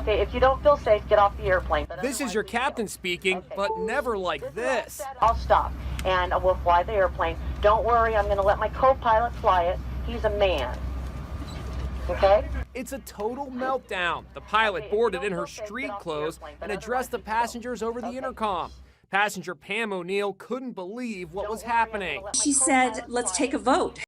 Okay, if you don't feel safe, get off the airplane. But This is your captain speaking, but never like this. I'll stop, and we'll fly the airplane. Don't worry, I'm going to let my co-pilot fly it. He's a man. Okay? It's a total meltdown. The pilot boarded in her street clothes and addressed the passengers over the intercom. Passenger Pam O'Neill couldn't believe what was happening. She said, let's take a vote.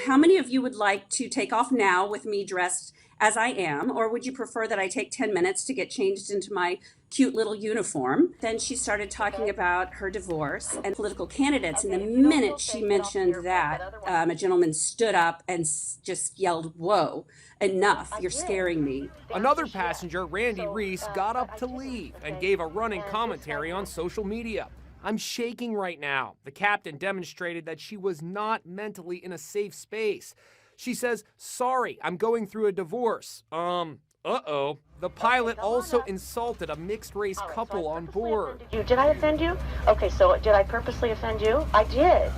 How many of you would like to take off now with me dressed as I am, or would you prefer that I take 10 minutes to get changed into my cute little uniform? Then she started talking about her divorce and political candidates, and the minute she mentioned that, a gentleman stood up and just yelled, "Whoa, enough, you're scaring me." Another passenger, Randy Reese, got up to leave and gave a running commentary on social media. "I'm shaking right now." The captain demonstrated that she was not mentally in a safe space. She says, "Sorry, I'm going through a divorce." Uh-oh. The pilot also insulted a mixed-race couple on board. Did I offend you? Okay, so did I purposely offend you? I did.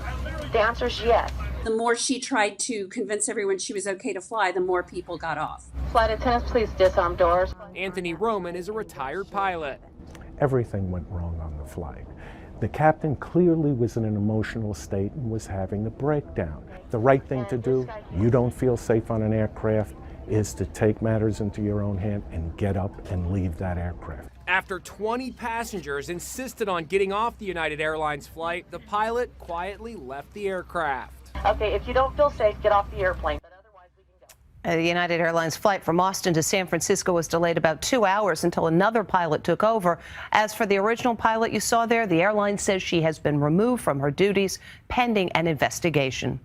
The answer is yes. The more she tried to convince everyone she was okay to fly, the more people got off. Flight attendants, please disarm doors. Anthony Roman is a retired pilot. Everything went wrong on the flight. The captain clearly was in an emotional state and was having a breakdown. The right thing to do, you don't feel safe on an aircraft, is to take matters into your own hand and get up and leave that aircraft. After 20 passengers insisted on getting off the United Airlines flight, the pilot quietly left the aircraft. Okay, if you don't feel safe, get off the airplane. The United Airlines flight from Austin to San Francisco was delayed about 2 hours until another pilot took over. As for the original pilot you saw there, the airline says she has been removed from her duties pending an investigation.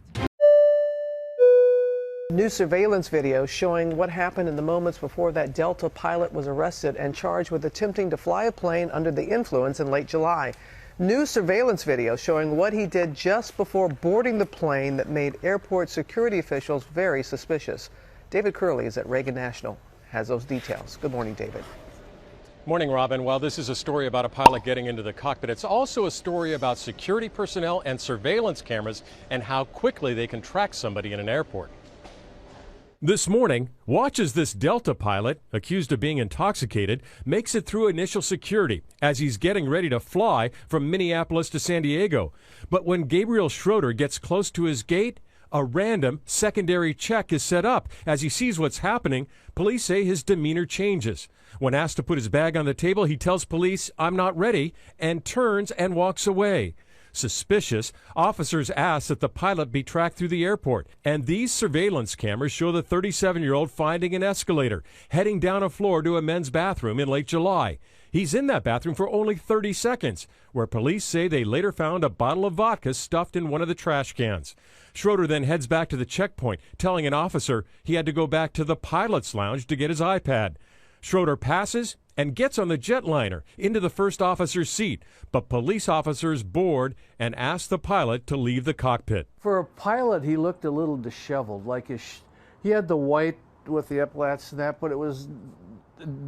New surveillance video showing what happened in the moments before that Delta pilot was arrested and charged with attempting to fly a plane under the influence in late July. New surveillance video showing what he did just before boarding the plane that made airport security officials very suspicious. David Curley is at Reagan National, has those details. Good morning, David. Morning, Robin. While this is a story about a pilot getting into the cockpit, it's also a story about security personnel and surveillance cameras and how quickly they can track somebody in an airport. This morning, watch as this Delta pilot, accused of being intoxicated, makes it through initial security as he's getting ready to fly from Minneapolis to San Diego. But when Gabriel Schroeder gets close to his gate, a random secondary check is set up. As he sees what's happening, police say his demeanor changes. When asked to put his bag on the table, he tells police, "I'm not ready," and turns and walks away. Suspicious, officers ask that the pilot be tracked through the airport, and these surveillance cameras show the 37-year-old finding an escalator, heading down a floor to a men's bathroom in late July. He's in that bathroom for only 30 seconds, where police say they later found a bottle of vodka stuffed in one of the trash cans. Schroeder then heads back to the checkpoint, telling an officer he had to go back to the pilot's lounge to get his iPad. Schroeder passes and gets on the jetliner into the first officer's seat, but police officers board and ask the pilot to leave the cockpit. For a pilot, he looked a little disheveled, like he had the white with the epaulets and that, but it was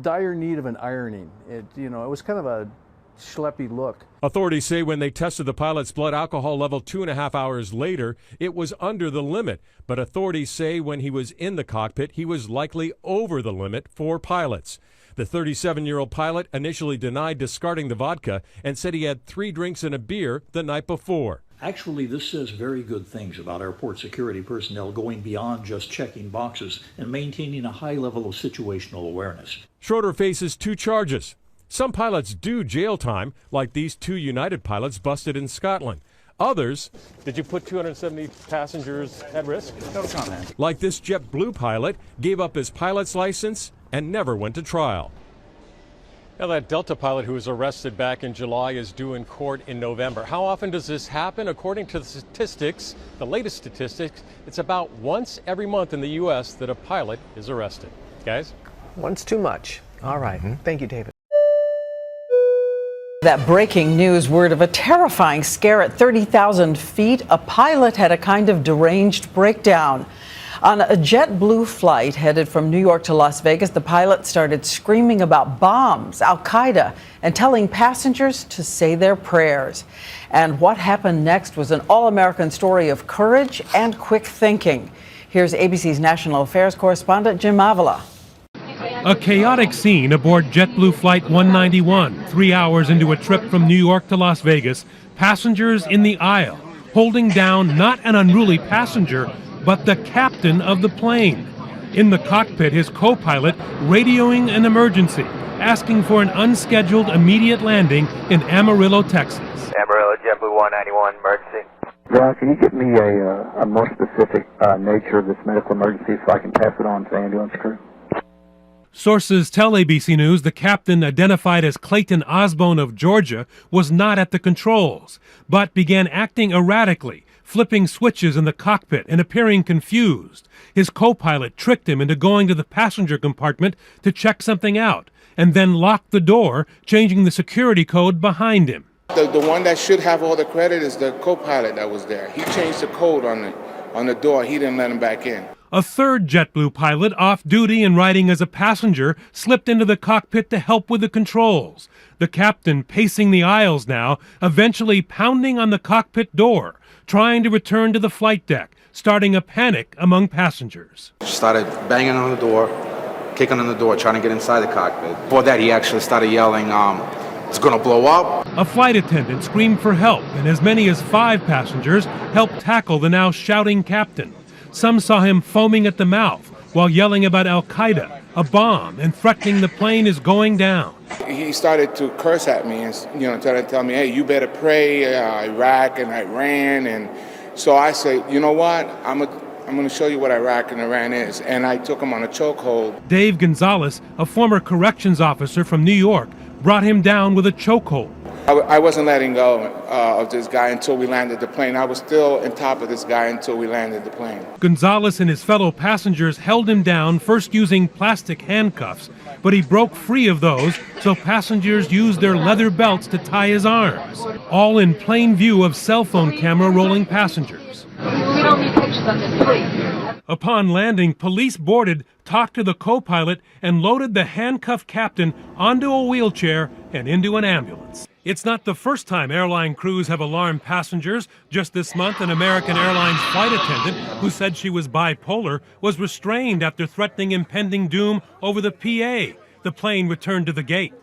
dire need of an ironing. It was kind of a schleppy look. Authorities say when they tested the pilot's blood alcohol level 2.5 hours later, it was under the limit. But authorities say when he was in the cockpit, he was likely over the limit for pilots. The 37-year-old pilot initially denied discarding the vodka and said he had 3 drinks and a beer the night before. Actually, this says very good things about airport security personnel going beyond just checking boxes and maintaining a high level of situational awareness. Schroeder faces 2 charges. Some pilots do jail time, like these 2 United pilots busted in Scotland. Others, Did you put 270 passengers at risk? No comment. like this JetBlue pilot, gave up his pilot's license and never went to trial. Now, that Delta pilot who was arrested back in July is due in court in November. How often does this happen? According to the statistics, the latest statistics, it's about once every month in the U.S. that a pilot is arrested. Guys? Once too much. All right. Thank you, David. That breaking news word of a terrifying scare at 30,000 feet. A pilot had a kind of deranged breakdown. On a JetBlue flight headed from New York to Las Vegas, the pilot started screaming about bombs, Al-Qaeda, and telling passengers to say their prayers. And what happened next was an all-American story of courage and quick thinking. Here's ABC's national affairs correspondent Jim Avila. A chaotic scene aboard JetBlue Flight 191, 3 hours into a trip from New York to Las Vegas. Passengers in the aisle, holding down not an unruly passenger, but the captain of the plane. In the cockpit, his co-pilot radioing an emergency, asking for an unscheduled immediate landing in Amarillo, Texas. Amarillo, JetBlue 191, emergency. John, can you give me a more specific nature of this medical emergency so I can pass it on to the ambulance crew? Sources tell ABC News the captain, identified as Clayton Osborne of Georgia, was not at the controls, but began acting erratically, flipping switches in the cockpit and appearing confused. His co-pilot tricked him into going to the passenger compartment to check something out, and then locked the door, changing the security code behind him. The one that should have all the credit is the co-pilot that was there. He changed the code on the door. He didn't let him back in. A third JetBlue pilot, off duty and riding as a passenger, slipped into the cockpit to help with the controls. The captain pacing the aisles now, eventually pounding on the cockpit door, trying to return to the flight deck, starting a panic among passengers. Started banging on the door, kicking on the door, trying to get inside the cockpit. Before that, he actually started yelling, it's going to blow up. A flight attendant screamed for help, and as many as 5 passengers helped tackle the now shouting captain. Some saw him foaming at the mouth while yelling about Al-Qaeda, a bomb, and threatening the plane is going down. He started to curse at me and, trying to tell me, hey, you better pray, Iraq and Iran. And so I say, you know what, I'm going to show you what Iraq and Iran is. And I took him on a chokehold. Dave Gonzalez, a former corrections officer from New York, brought him down with a chokehold. I wasn't letting go of this guy until we landed the plane. I was still on top of this guy until we landed the plane. Gonzalez and his fellow passengers held him down, first using plastic handcuffs, but he broke free of those, so passengers used their leather belts to tie his arms, all in plain view of cell phone camera rolling passengers. We don't need pictures of this, please. Upon landing, police boarded, talked to the co-pilot, and loaded the handcuffed captain onto a wheelchair and into an ambulance. It's not the first time airline crews have alarmed passengers. Just this month, an American Airlines flight attendant who said she was bipolar was restrained after threatening impending doom over the PA. The plane returned to the gate.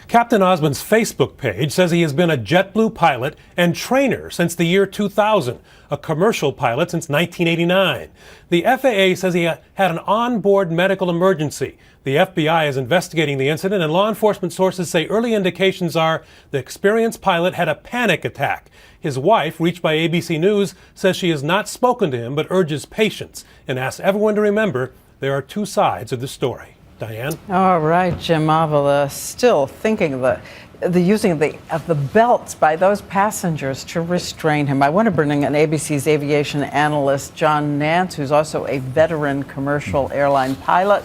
Captain Osmond's Facebook page says he has been a JetBlue pilot and trainer since the year 2000, a commercial pilot since 1989. The FAA says he had an onboard medical emergency. The FBI is investigating the incident, and law enforcement sources say early indications are the experienced pilot had a panic attack. His wife, reached by ABC News, says she has not spoken to him but urges patience and asks everyone to remember there are 2 sides of the story. Diane? All right, Jim Avila, still thinking of the using of the belts by those passengers to restrain him. I want to bring in ABC's aviation analyst, John Nance, who's also a veteran commercial airline pilot.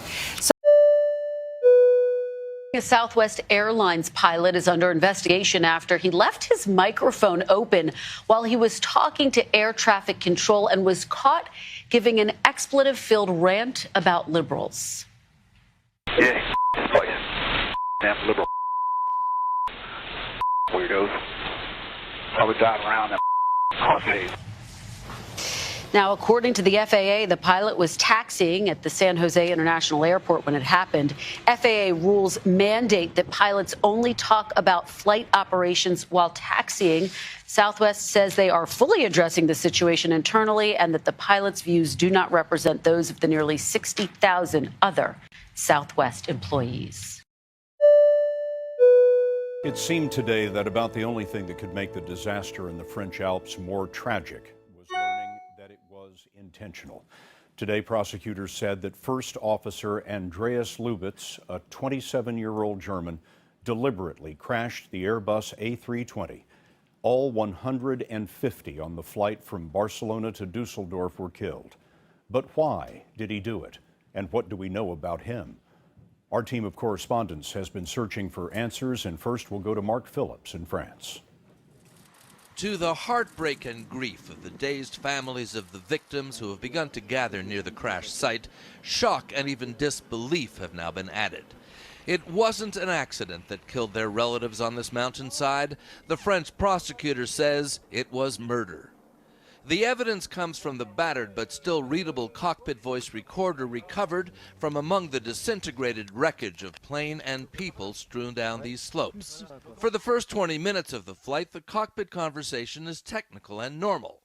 A Southwest Airlines pilot is under investigation after he left his microphone open while he was talking to air traffic control and was caught giving an expletive-filled rant about liberals. Yeah, damn liberal weirdos. Probably died around them holidays. Now, according to the FAA, the pilot was taxiing at the San Jose International Airport when it happened. FAA rules mandate that pilots only talk about flight operations while taxiing. Southwest says they are fully addressing the situation internally and that the pilot's views do not represent those of the nearly 60,000 other Southwest employees. It seemed today that about the only thing that could make the disaster in the French Alps more tragic was learning that it was intentional. Today, prosecutors said that First Officer Andreas Lubitz, a 27-year-old German, deliberately crashed the Airbus A320. All 150 on the flight from Barcelona to Dusseldorf were killed. But why did he do it? And what do we know about him? Our team of correspondents has been searching for answers, and first we'll go to Mark Phillips in France. To the heartbreak and grief of the dazed families of the victims who have begun to gather near the crash site, shock and even disbelief have now been added. It wasn't an accident that killed their relatives on this mountainside. The French prosecutor says it was murder. The evidence comes from the battered but still readable cockpit voice recorder recovered from among the disintegrated wreckage of plane and people strewn down these slopes. For the first 20 minutes of the flight, the cockpit conversation is technical and normal.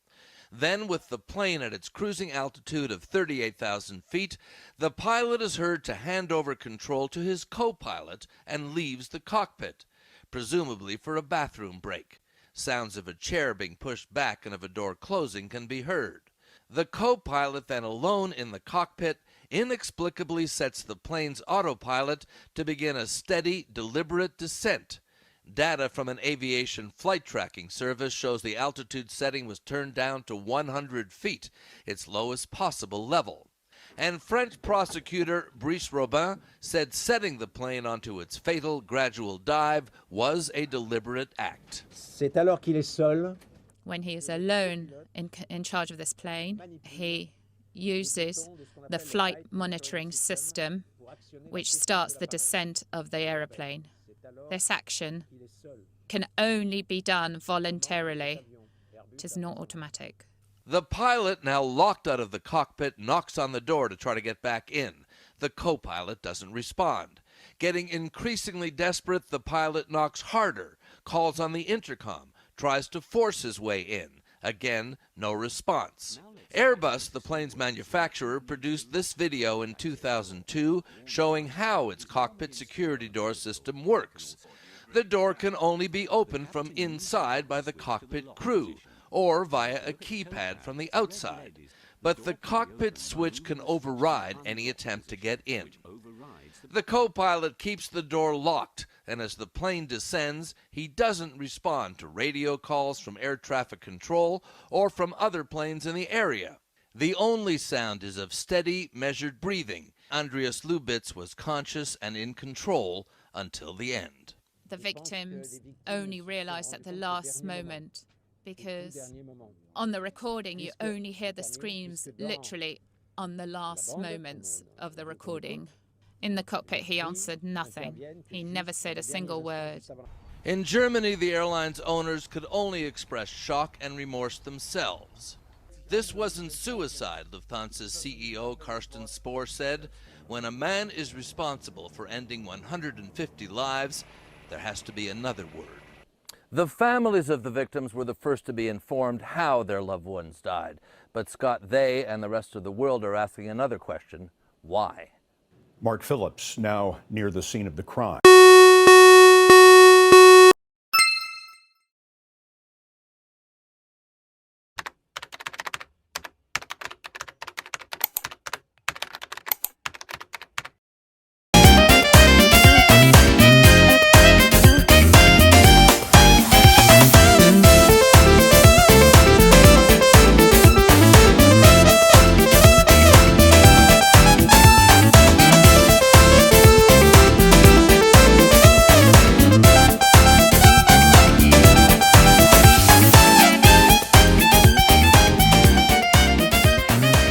Then, with the plane at its cruising altitude of 38,000 feet, the pilot is heard to hand over control to his co-pilot and leaves the cockpit, presumably for a bathroom break. Sounds of a chair being pushed back and of a door closing can be heard. The co-pilot, then alone in the cockpit, inexplicably sets the plane's autopilot to begin a steady, deliberate descent. Data from an aviation flight tracking service shows the altitude setting was turned down to 100 feet, its lowest possible level. And French prosecutor Brice Robin said setting the plane onto its fatal gradual dive was a deliberate act. C'est alors qu'il est seul. When he is alone in charge of this plane, he uses the flight monitoring system, which starts the descent of the aeroplane. This action can only be done voluntarily. It is not automatic. The pilot, now locked out of the cockpit, knocks on the door to try to get back in. The co-pilot doesn't respond. Getting increasingly desperate, the pilot knocks harder, calls on the intercom, tries to force his way in. Again, no response. Airbus, the plane's manufacturer, produced this video in 2002 showing how its cockpit security door system works. The door can only be opened from inside by the cockpit crew, or via a keypad from the outside. But the cockpit switch can override any attempt to get in. The co-pilot keeps the door locked, and as the plane descends, he doesn't respond to radio calls from air traffic control or from other planes in the area. The only sound is of steady, measured breathing. Andreas Lubitz was conscious and in control until the end. The victims only realized at the last moment, because on the recording you only hear the screams literally on the last moments of the recording. In the cockpit he answered nothing. He never said a single word. In Germany, the airline's owners could only express shock and remorse themselves. This wasn't suicide, Lufthansa's CEO Carsten Spohr said. When a man is responsible for ending 150 lives, there has to be another word. The families of the victims were the first to be informed how their loved ones died. But Scott, they and the rest of the world are asking another question: why? Mark Phillips, now near the scene of the crime.